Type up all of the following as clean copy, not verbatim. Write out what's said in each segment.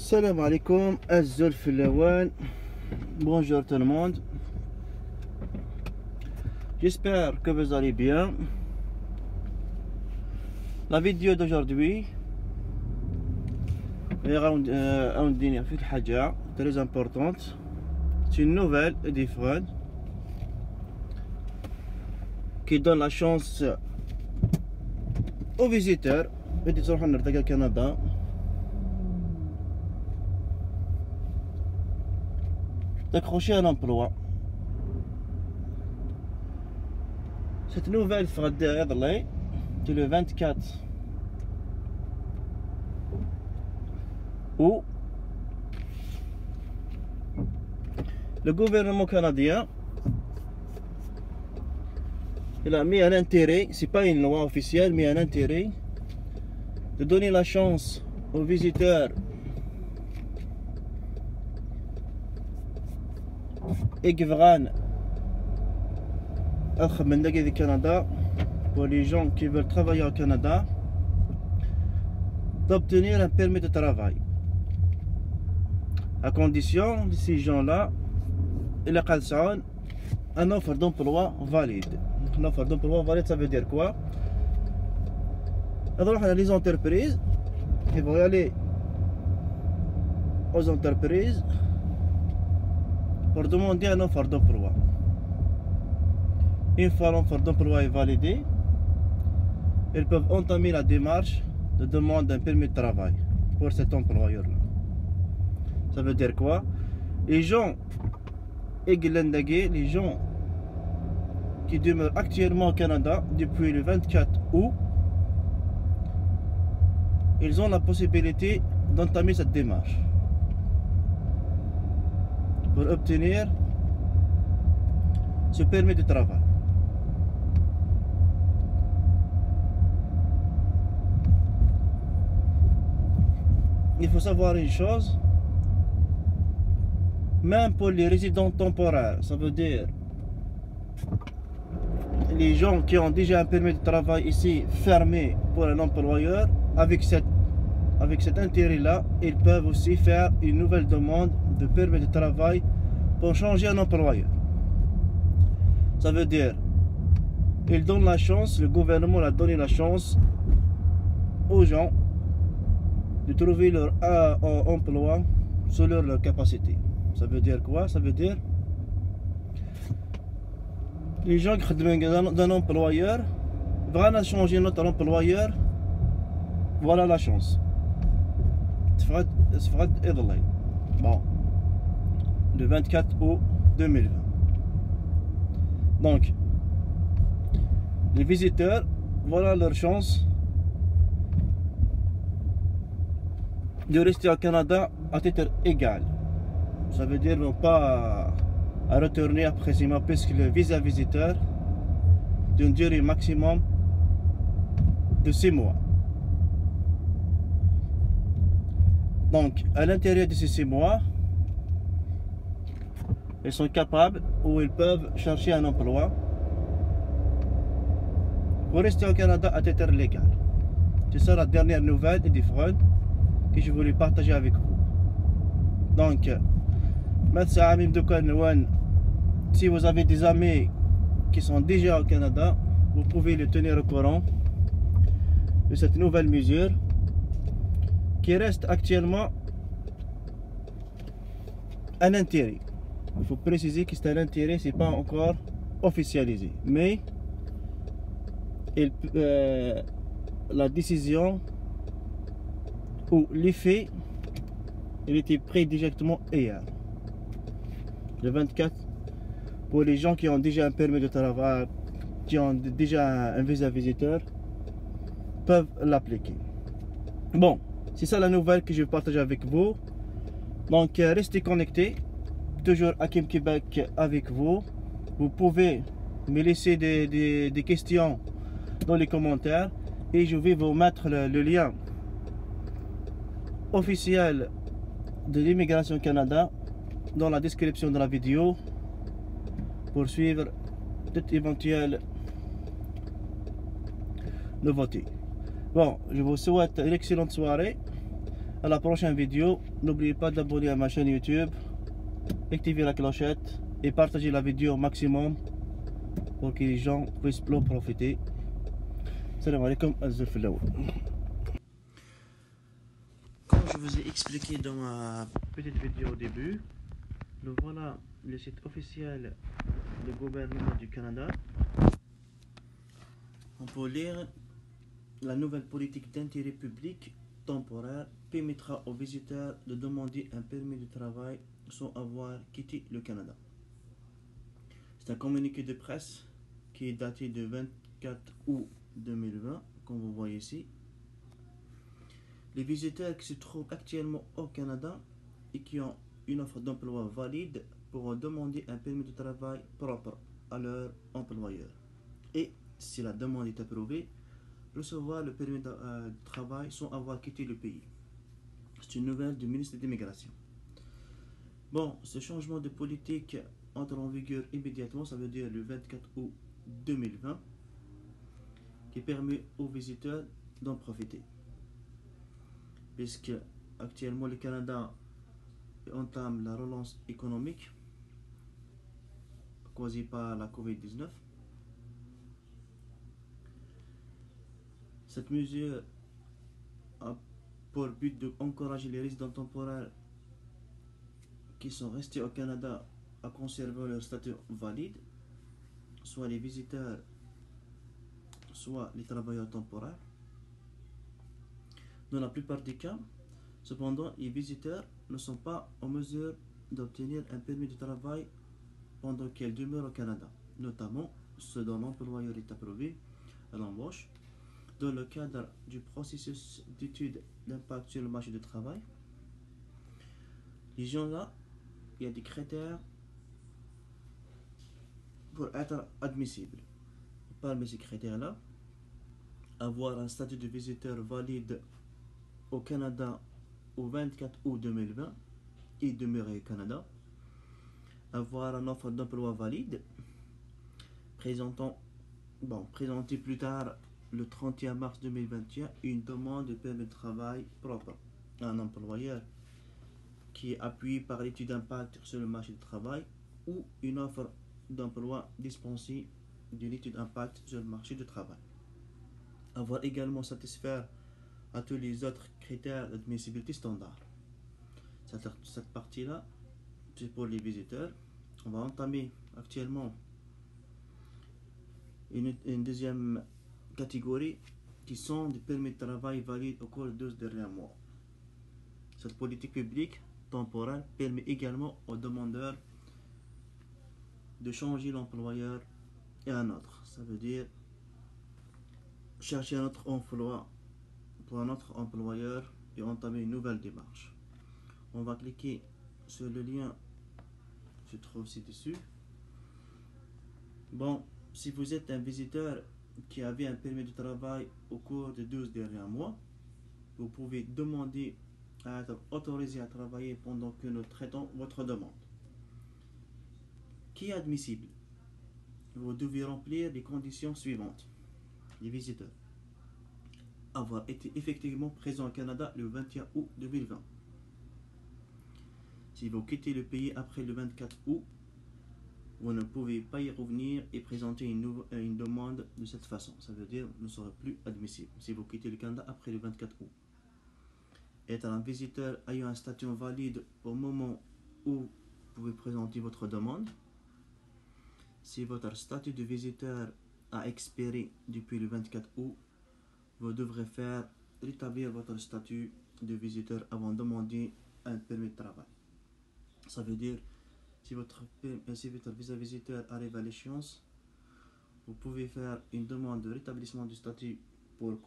Salam alaikum, Azul Filawan. Bonjour tout le monde. J'espère que vous allez bien. La vidéo d'aujourd'hui est très importante. C'est une nouvelle et différente qui donne la chance aux visiteurs du Canada d'accrocher un emploi. Cette nouvelle sera déroulée le 24 août. Le gouvernement canadien il a mis un intérêt, c'est pas une loi officielle, mais un intérêt de donner la chance aux visiteurs éguevran du Canada, pour les gens qui veulent travailler au Canada, d'obtenir un permis de travail, à condition de ces gens-là il a un offre d'emploi valide. Une offre d'emploi valide, ça veut dire quoi? Les entreprises, ils vont aller aux entreprises pour demander une offre d'emploi. Une fois l'offre d'emploi est validée, ils peuvent entamer la démarche de demande d'un permis de travail pour cet employeur-là. Ça veut dire quoi? Les gens les gens qui demeurent actuellement au Canada depuis le 24 août, ils ont la possibilité d'entamer cette démarche pour obtenir ce permis de travail. Il faut savoir une chose, même pour les résidents temporaires, ça veut dire les gens qui ont déjà un permis de travail ici fermé pour un employeur, avec cet intérêt-là, ils peuvent aussi faire une nouvelle demande de permis de travail pour changer un employeur. Ça veut dire, ils donnent la chance, le gouvernement a donné la chance aux gens de trouver leur emploi selon leur capacité. Ça veut dire quoi? Ça veut dire les gens qui ont d'un employeur vont changer notre employeur. Voilà la chance. Bon, le 24 août 2020. Donc, les visiteurs, voilà leur chance de rester au Canada à titre égal. Ça veut dire non pas à retourner après 6 mois, puisque le visa visiteur d'une durée maximum de 6 mois. Donc, à l'intérieur de ces 6 mois, ils sont capables ou ils peuvent chercher un emploi pour rester au Canada à titre légal. C'est ça la dernière nouvelle et différente que je voulais partager avec vous. Donc, si vous avez des amis qui sont déjà au Canada, vous pouvez les tenir au courant de cette nouvelle mesure qui reste actuellement un intérêt. Il faut préciser que c'est un intérêt, c'est pas encore officialisé, mais la décision ou l'effet, il était pris directement hier, le 24, pour les gens qui ont déjà un permis de travail, qui ont déjà un visa visiteur, peuvent l'appliquer. Bon, c'est ça la nouvelle que je vais partager avec vous. Donc restez connectés, toujours Hakim Québec avec vous. Vous pouvez me laisser des questions dans les commentaires et je vais vous mettre le lien officiel de l'immigration Canada dans la description de la vidéo pour suivre toute éventuelle nouveauté. Bon, je vous souhaite une excellente soirée. à la prochaine vidéo. N'oubliez pas d'abonner à ma chaîne YouTube, activer la clochette et partager la vidéo au maximum pour que les gens puissent en profiter. Salam alaikum, Azul Filaoul. Comme je vous ai expliqué dans ma petite vidéo au début, nous voilà le site officiel du gouvernement du Canada. On peut lire la nouvelle politique d'intérêt public temporaire permettra aux visiteurs de demander un permis de travail sans avoir quitté le Canada. C'est un communiqué de presse qui est daté de 24 août 2020, comme vous voyez ici. Les visiteurs qui se trouvent actuellement au Canada et qui ont une offre d'emploi valide pourront demander un permis de travail propre à leur employeur. Et si la demande est approuvée, recevoir le permis de travail sans avoir quitté le pays. C'est une nouvelle du ministre de l'Immigration. Bon, ce changement de politique entre en vigueur immédiatement, ça veut dire le 24 août 2020, qui permet aux visiteurs d'en profiter. Puisque actuellement le Canada entame la relance économique causée par la Covid-19. Cette mesure a pour but d'encourager les résidents temporaires qui sont restés au Canada à conserver leur statut valide, soit les visiteurs, soit les travailleurs temporaires. Dans la plupart des cas, cependant, les visiteurs ne sont pas en mesure d'obtenir un permis de travail pendant qu'ils demeurent au Canada, notamment ceux dont l'employeur est approuvé à l'embauche, dans le cadre du processus d'étude d'impact sur le marché du travail. Les gens-là, il y a des critères pour être admissibles. Parmi ces critères-là, avoir un statut de visiteur valide au Canada au 24 août 2020 et demeurer au Canada, avoir une offre d'emploi valide, présenter plus tard le 31 mars 2021 une demande de permis de travail propre à un employeur qui est appuyé par l'étude d'impact sur le marché du travail ou une offre d'emploi dispensée d'une étude d'impact sur le marché du travail. Avoir également satisfaire à tous les autres critères d'admissibilité standard. Cette partie-là, c'est pour les visiteurs. On va entamer actuellement une deuxième catégorie qui sont des permis de travail valides au cours des 12 derniers mois. Cette politique publique temporaire permet également aux demandeurs de changer l'employeur et un autre. Ça veut dire chercher un autre emploi pour un autre employeur et entamer une nouvelle démarche. On va cliquer sur le lien qui se trouve ci-dessus. Bon, si vous êtes un visiteur qui avait un permis de travail au cours des 12 derniers mois, vous pouvez demander à être autorisé à travailler pendant que nous traitons votre demande. Qui est admissible? Vous devez remplir les conditions suivantes. Les visiteurs. Avoir été effectivement présent au Canada le 21 août 2020. Si vous quittez le pays après le 24 août, vous ne pouvez pas y revenir et présenter une demande de cette façon. Ça veut dire que vous ne serez plus admissible si vous quittez le Canada après le 24 août. Être un visiteur ayant un statut valide au moment où vous pouvez présenter votre demande. Si votre statut de visiteur a expiré depuis le 24 août, vous devrez faire rétablir votre statut de visiteur avant de demander un permis de travail. Ça veut dire si votre visa visiteur arrive à l'échéance, vous pouvez faire une demande de rétablissement du statut pour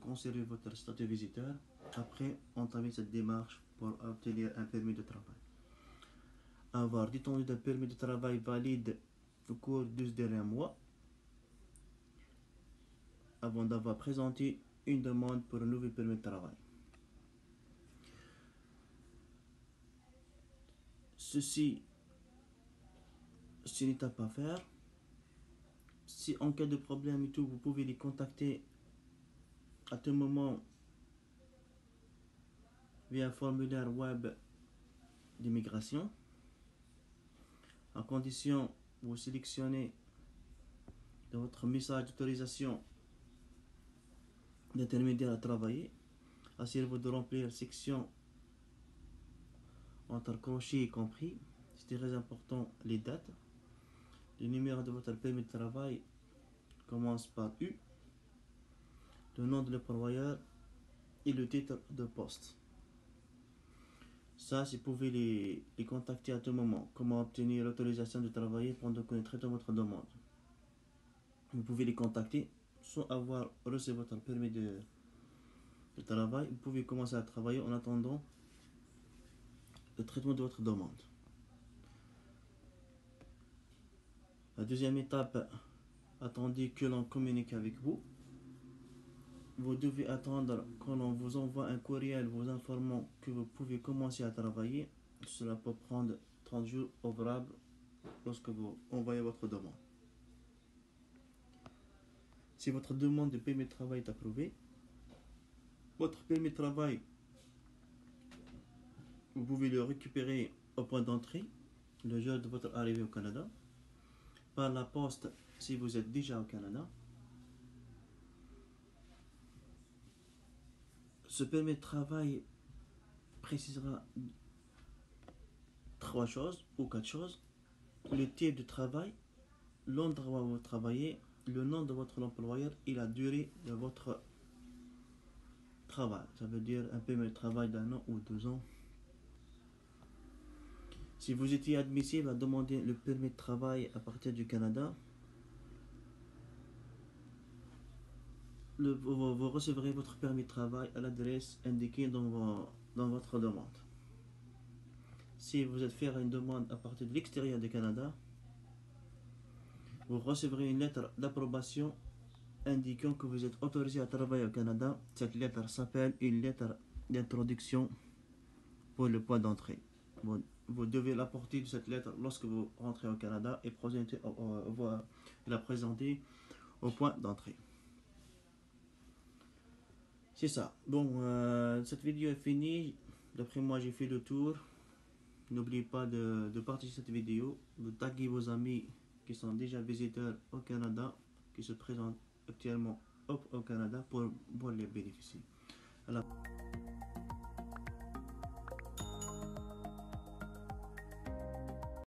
conserver votre statut visiteur. Après, entamer cette démarche pour obtenir un permis de travail. Avoir détenu d'un permis de travail valide au cours des 12 derniers mois avant d'avoir présenté une demande pour un nouveau permis de travail. Ceci, c'est une étape à faire. Si en cas de problème et tout, vous pouvez les contacter à tout moment via un formulaire web d'immigration. À condition, vous sélectionnez dans votre message d'autorisation d'intermédiaire à travailler. Assurez-vous de remplir section entre crochets y compris. C'est très important, les dates. Le numéro de votre permis de travail commence par U. Le nom de l'employeur et le titre de poste. Ça, si vous pouvez les contacter à tout moment. Comment obtenir l'autorisation de travailler pendant que nous traitons votre demande. Vous pouvez les contacter sans avoir reçu votre permis de travail. Vous pouvez commencer à travailler en attendant le traitement de votre demande. La deuxième étape, attendez que l'on communique avec vous. Vous devez attendre quand on vous envoie un courriel vous informant que vous pouvez commencer à travailler. Cela peut prendre 30 jours ouvrables lorsque vous envoyez votre demande. Si votre demande de permis de travail est approuvée, votre permis de travail, vous pouvez le récupérer au point d'entrée le jour de votre arrivée au Canada, par la poste si vous êtes déjà au Canada. Ce permis de travail précisera 3 choses ou 4 choses. Le type de travail, l'endroit où vous travaillez, le nom de votre employeur et la durée de votre travail. Ça veut dire un permis de travail d'1 an ou 2 ans. Si vous étiez admissible à demander le permis de travail à partir du Canada, vous recevrez votre permis de travail à l'adresse indiquée dans votre demande. Si vous êtes faire une demande à partir de l'extérieur du Canada, vous recevrez une lettre d'approbation indiquant que vous êtes autorisé à travailler au Canada. Cette lettre s'appelle une lettre d'introduction pour le point d'entrée. Vous devez l'apporter de cette lettre lorsque vous rentrez au Canada et la présenter au point d'entrée. C'est ça. Bon, cette vidéo est finie. D'après moi, j'ai fait le tour. N'oubliez pas de partager cette vidéo, de taguer vos amis qui sont déjà visiteurs au Canada, qui se présentent actuellement au Canada pour les bénéficier.